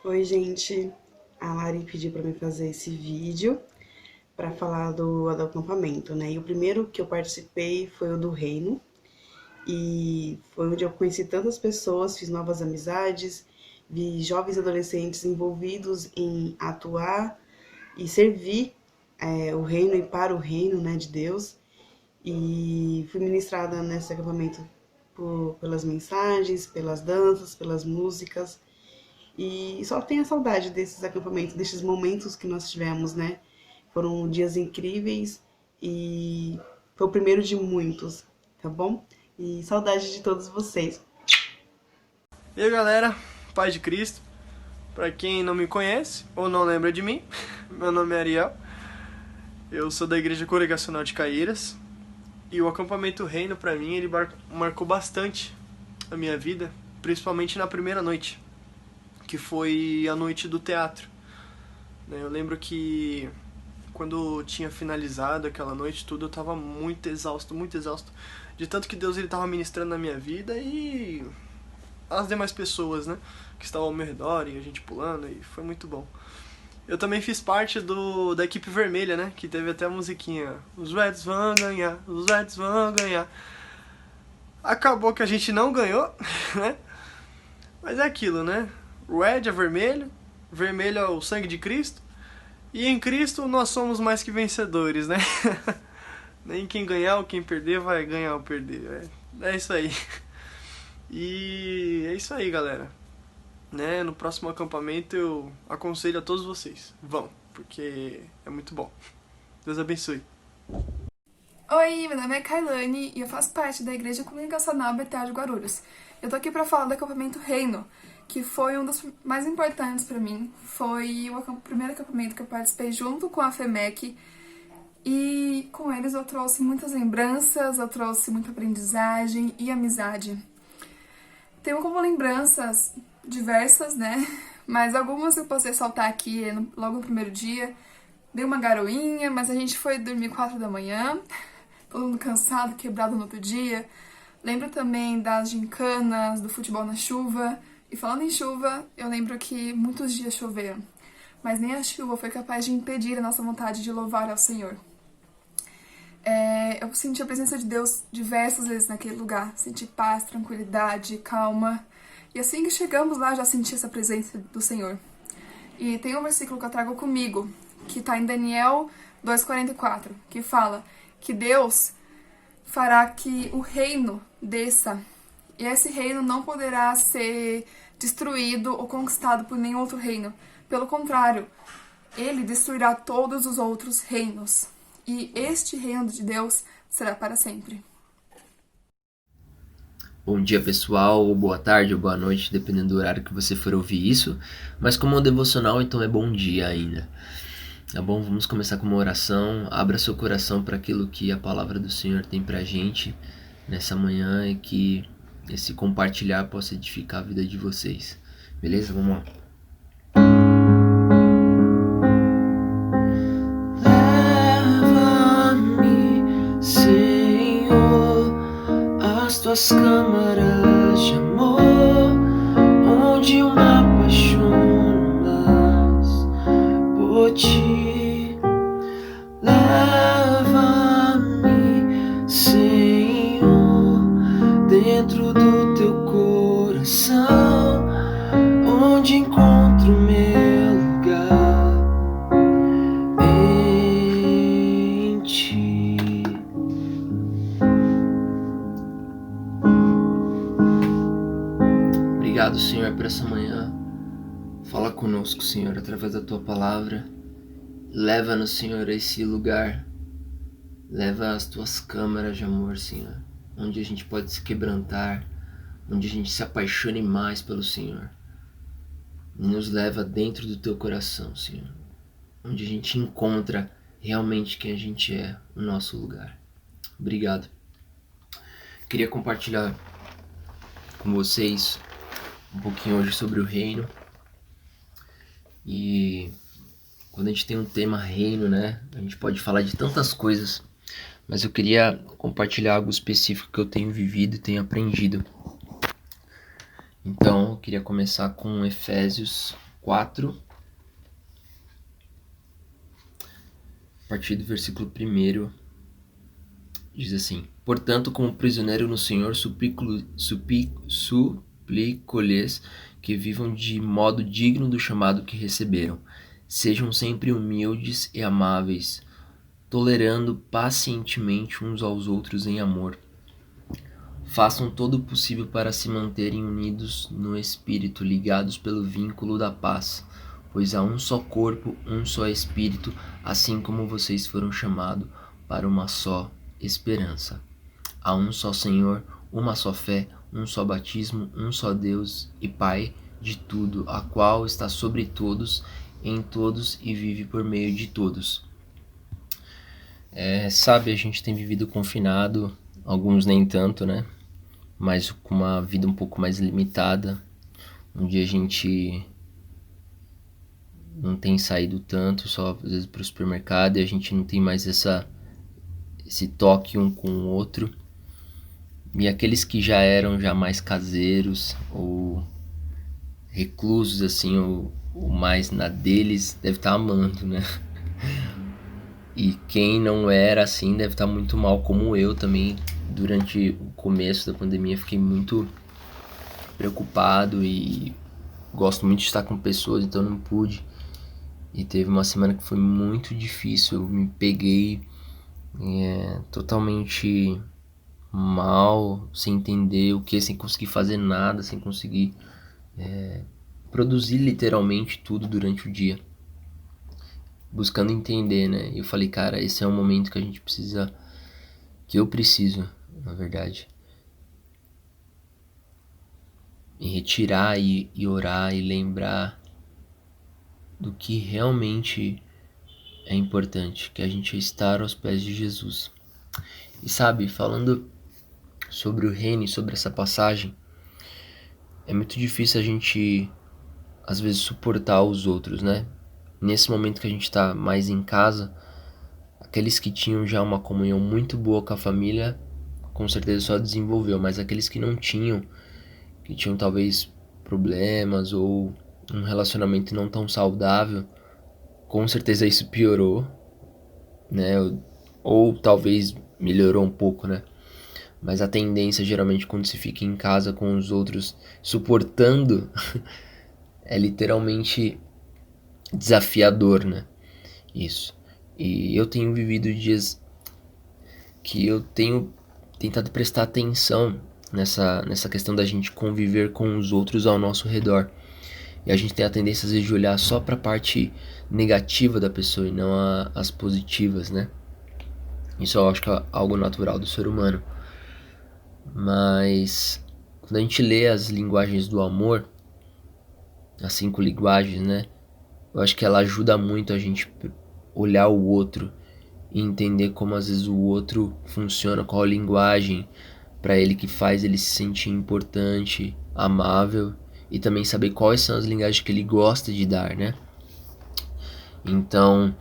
Oi, gente. A Lari pediu para mim fazer esse vídeo para falar do acampamento, né? E o primeiro que eu participei foi o do Reino, e foi onde eu conheci tantas pessoas, fiz novas amizades, vi jovens e adolescentes envolvidos em atuar e servir o reino e para o reino, né, de Deus. E fui ministrada nesse acampamento pelas mensagens, pelas danças, pelas músicas. E só tenho a saudade desses acampamentos, desses momentos que nós tivemos, né? Foram dias incríveis e foi o primeiro de muitos, tá bom? E saudade de todos vocês. E aí galera, paz de Cristo. Pra quem não me conhece ou não lembra de mim, meu nome é Ariel. Eu sou da Igreja Congregacional de Caieiras. E o acampamento Reino pra mim, ele marcou bastante a minha vida, principalmente na primeira noite, que foi a noite do teatro. Eu lembro que quando tinha finalizado aquela noite tudo, eu tava muito exausto, de tanto que Deus ele tava ministrando na minha vida e as demais pessoas, né, que estavam ao meu redor e a gente pulando, e foi muito bom. Eu também fiz parte da equipe vermelha, né, que teve até a musiquinha os Reds vão ganhar, os Reds vão ganhar. Acabou que a gente não ganhou, né, mas é aquilo, né, Red é vermelho, vermelho é o sangue de Cristo, e em Cristo nós somos mais que vencedores, né. Nem quem ganhar ou quem perder vai ganhar ou perder, é isso aí. E é isso aí, galera. Né? No próximo acampamento eu aconselho a todos vocês. Vão, porque é muito bom. Deus abençoe. Oi, meu nome é Kailane e eu faço parte da Igreja Congregacional Betel de Guarulhos. Eu tô aqui pra falar do acampamento Reino, que foi um dos mais importantes pra mim. Foi o primeiro acampamento que eu participei junto com a FEMEC, e com eles eu trouxe muitas lembranças, eu trouxe muita aprendizagem e amizade. Tenho como lembranças diversas, né? Mas algumas eu posso ressaltar aqui logo no primeiro dia. Dei uma garoinha, mas a gente foi dormir 4 da manhã, todo mundo cansado, quebrado no outro dia. Lembro também das gincanas, do futebol na chuva. E falando em chuva, eu lembro que muitos dias choveram, mas nem a chuva foi capaz de impedir a nossa vontade de louvar ao Senhor. Eu senti a presença de Deus diversas vezes naquele lugar. Senti paz, tranquilidade, calma. E assim que chegamos lá, já senti essa presença do Senhor. E tem um versículo que eu trago comigo, que está em Daniel 2,44, que fala que Deus fará que o reino desça, e esse reino não poderá ser destruído ou conquistado por nenhum outro reino. Pelo contrário, ele destruirá todos os outros reinos. E este reino de Deus será para sempre. Bom dia pessoal, ou boa tarde, ou boa noite, dependendo do horário que você for ouvir isso. Mas como é um devocional, então é bom dia ainda. Tá bom? Vamos começar com uma oração. Abra seu coração para aquilo que a palavra do Senhor tem pra gente nessa manhã, e que esse compartilhar possa edificar a vida de vocês. Beleza? Vamos lá. Leva-me, Senhor, às tuas câmaras de amor, onde eu me apaixono mais por ti. Leva-me, Senhor, dentro do teu coração, onde encontro meu lugar em ti. Obrigado, Senhor, por essa manhã. Fala conosco, Senhor, através da tua palavra. Leva-nos, Senhor, a esse lugar. Leva as tuas câmaras de amor, Senhor, onde a gente pode se quebrantar, onde a gente se apaixone mais pelo Senhor. E nos leva dentro do teu coração, Senhor, onde a gente encontra realmente quem a gente é, o nosso lugar. Obrigado. Queria compartilhar com vocês um pouquinho hoje sobre o reino. E quando a gente tem um tema reino, né, a gente pode falar de tantas coisas, mas eu queria compartilhar algo específico que eu tenho vivido e tenho aprendido. Então, eu queria começar com Efésios 4, a partir do versículo 1, diz assim: Portanto, como prisioneiro no Senhor, suplico-lhes que vivam de modo digno do chamado que receberam. Sejam sempre humildes e amáveis, tolerando pacientemente uns aos outros em amor. Façam todo o possível para se manterem unidos no Espírito, ligados pelo vínculo da paz, pois há um só corpo, um só Espírito, assim como vocês foram chamados para uma só esperança. Há um só Senhor, uma só fé, um só batismo, um só Deus e Pai de tudo, a qual está sobre todos, em todos e vive por meio de todos. Sabe, a gente tem vivido confinado, alguns nem tanto, né? Mas com uma vida um pouco mais limitada, onde a gente não tem saído tanto, só às vezes para o supermercado, e a gente não tem mais esse toque um com o outro. E aqueles que já eram mais caseiros ou reclusos assim, ou mais na deles, deve estar amando, né? E quem não era assim deve estar muito mal, como eu também. Durante o começo da pandemia fiquei muito preocupado e gosto muito de estar com pessoas, então não pude. E teve uma semana que foi muito difícil, eu me peguei totalmente mal, sem entender o que, sem conseguir fazer nada, sem conseguir produzir literalmente tudo durante o dia, buscando entender, né? E eu falei, cara, esse é um momento que a gente precisa, que eu preciso, na verdade, me retirar e orar e lembrar do que realmente é importante, que a gente estar aos pés de Jesus. E sabe, falando sobre o reino e sobre essa passagem, é muito difícil a gente às vezes suportar os outros, né? Nesse momento que a gente tá mais em casa, aqueles que tinham já uma comunhão muito boa com a família, com certeza só desenvolveu, mas aqueles que não tinham, que tinham talvez problemas ou um relacionamento não tão saudável, com certeza isso piorou, né? Ou talvez melhorou um pouco, né? Mas a tendência, geralmente, quando se fica em casa com os outros suportando, é literalmente desafiador, né? Isso. E eu tenho vivido dias que eu tenho tentado prestar atenção nessa questão da gente conviver com os outros ao nosso redor. E a gente tem a tendência, às vezes, de olhar só para a parte negativa da pessoa e não as positivas, né? Isso eu acho que é algo natural do ser humano. Mas quando a gente lê as linguagens do amor, as 5 linguagens, né? Eu acho que ela ajuda muito a gente olhar o outro e entender como às vezes o outro funciona, qual a linguagem para ele que faz ele se sentir importante, amável, e também saber quais são as linguagens que ele gosta de dar, né? Então,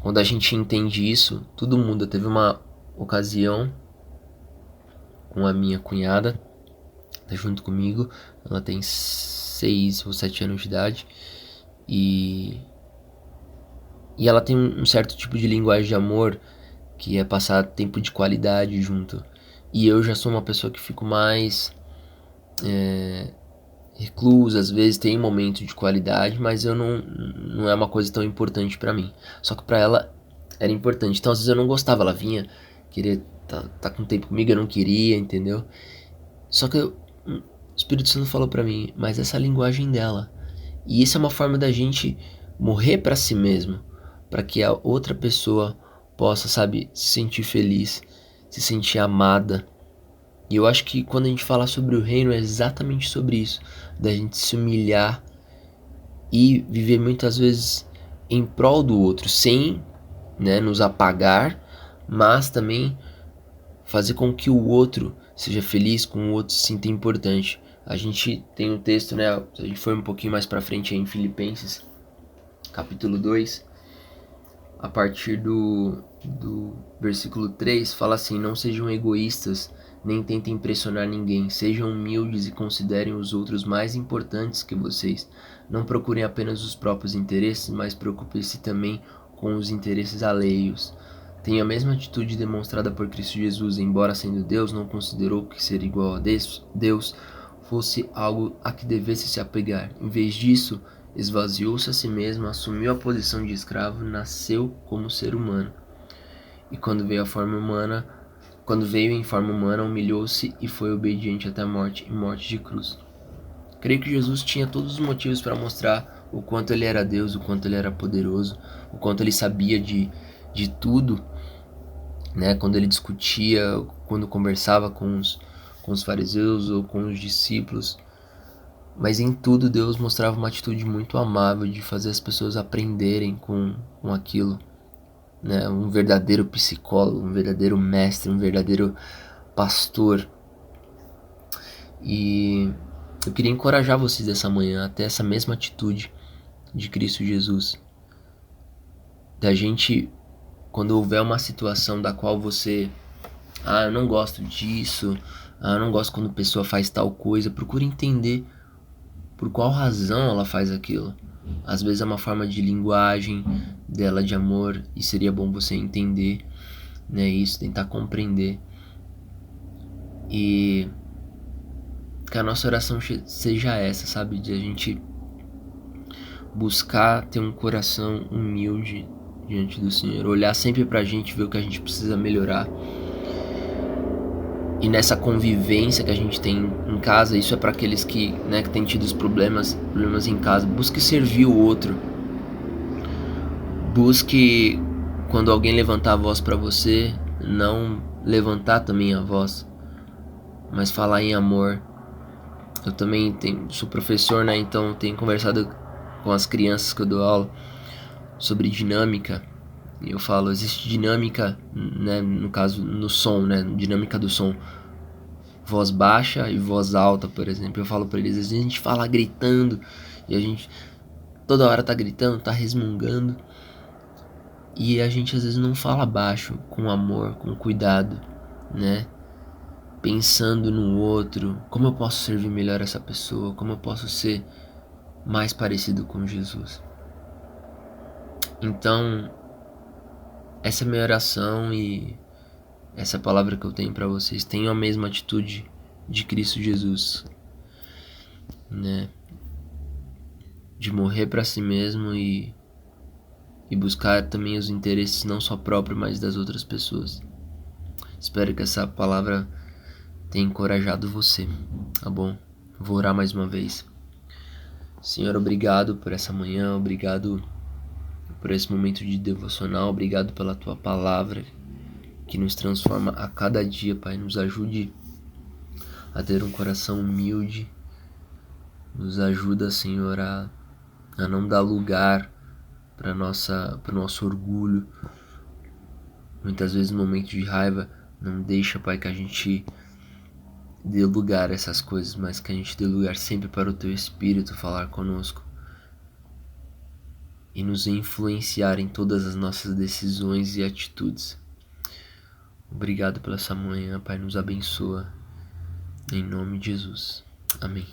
quando a gente entende isso, tudo muda. Teve uma ocasião com a minha cunhada, tá junto comigo, ela tem 6 ou 7 anos de idade, e ela tem um certo tipo de linguagem de amor, que é passar tempo de qualidade junto. E eu já sou uma pessoa que fico mais reclusa, às vezes tem momentos de qualidade, mas eu não é uma coisa tão importante pra mim. Só que pra ela era importante, então às vezes eu não gostava, ela vinha querer tá com tempo comigo, eu não queria, entendeu? Só que o Espírito Santo falou pra mim, mas essa é a linguagem dela. E isso é uma forma da gente morrer pra si mesmo, pra que a outra pessoa possa, sabe, se sentir feliz, se sentir amada. E eu acho que quando a gente fala sobre o reino é exatamente sobre isso, da gente se humilhar e viver muitas vezes em prol do outro, sem, né, nos apagar, mas também fazer com que o outro seja feliz, com o outro se sinta importante. A gente tem um texto, né, a gente foi um pouquinho mais pra frente aí em Filipenses, capítulo 2, a partir do versículo 3, fala assim: não sejam egoístas, nem tentem impressionar ninguém. Sejam humildes e considerem os outros mais importantes que vocês. Não procurem apenas os próprios interesses, mas preocupem-se também com os interesses alheios. Tenha a mesma atitude demonstrada por Cristo Jesus. Embora sendo Deus, não considerou que ser igual a Deus fosse algo a que devesse se apegar. Em vez disso, esvaziou-se a si mesmo, assumiu a posição de escravo, nasceu como ser humano. E quando veio em forma humana, humilhou-se e foi obediente até a morte e morte de cruz. Creio que Jesus tinha todos os motivos para mostrar o quanto ele era Deus, o quanto ele era poderoso, o quanto ele sabia de tudo, né? Quando ele discutia, quando conversava com os fariseus ou com os discípulos. Mas em tudo Deus mostrava uma atitude muito amável de fazer as pessoas aprenderem com aquilo, né? Um verdadeiro psicólogo, um verdadeiro mestre, um verdadeiro pastor. E eu queria encorajar vocês dessa manhã a ter essa mesma atitude de Cristo Jesus. Da gente, quando houver uma situação da qual você, eu não gosto disso, eu não gosto quando a pessoa faz tal coisa, procure entender por qual razão ela faz aquilo. Às vezes é uma forma de linguagem dela de amor e seria bom você entender, né, isso, tentar compreender. E que a nossa oração seja essa, sabe? De a gente buscar ter um coração humilde diante do Senhor, olhar sempre pra gente, ver o que a gente precisa melhorar. E nessa convivência que a gente tem em casa, isso é para aqueles que, né, que têm tido os problemas em casa. Busque servir o outro. Busque, quando alguém levantar a voz para você, não levantar também a voz, mas falar em amor. Eu também sou professor, né? Então tenho conversado com as crianças que eu dou aula sobre dinâmica. E eu falo, existe dinâmica, né, no caso, no som, né, dinâmica do som, voz baixa e voz alta, por exemplo. Eu falo pra eles, às vezes a gente fala gritando, e a gente toda hora tá gritando, tá resmungando, e a gente às vezes não fala baixo, com amor, com cuidado, né, pensando no outro, como eu posso servir melhor essa pessoa, como eu posso ser mais parecido com Jesus. Então, essa é a minha oração e essa é a palavra que eu tenho para vocês. Tenham a mesma atitude de Cristo Jesus, né? De morrer para si mesmo e buscar também os interesses não só próprios, mas das outras pessoas. Espero que essa palavra tenha encorajado você, tá bom? Vou orar mais uma vez. Senhor, obrigado por essa manhã, obrigado por esse momento de devocional, obrigado pela tua palavra que nos transforma a cada dia, Pai. Nos ajude a ter um coração humilde, nos ajuda, Senhor, a não dar lugar para o nosso orgulho. Muitas vezes no momento de raiva, não deixa, Pai, que a gente dê lugar a essas coisas, mas que a gente dê lugar sempre para o teu Espírito falar conosco e nos influenciar em todas as nossas decisões e atitudes. Obrigado pela essa manhã, Pai, nos abençoa. Em nome de Jesus. Amém.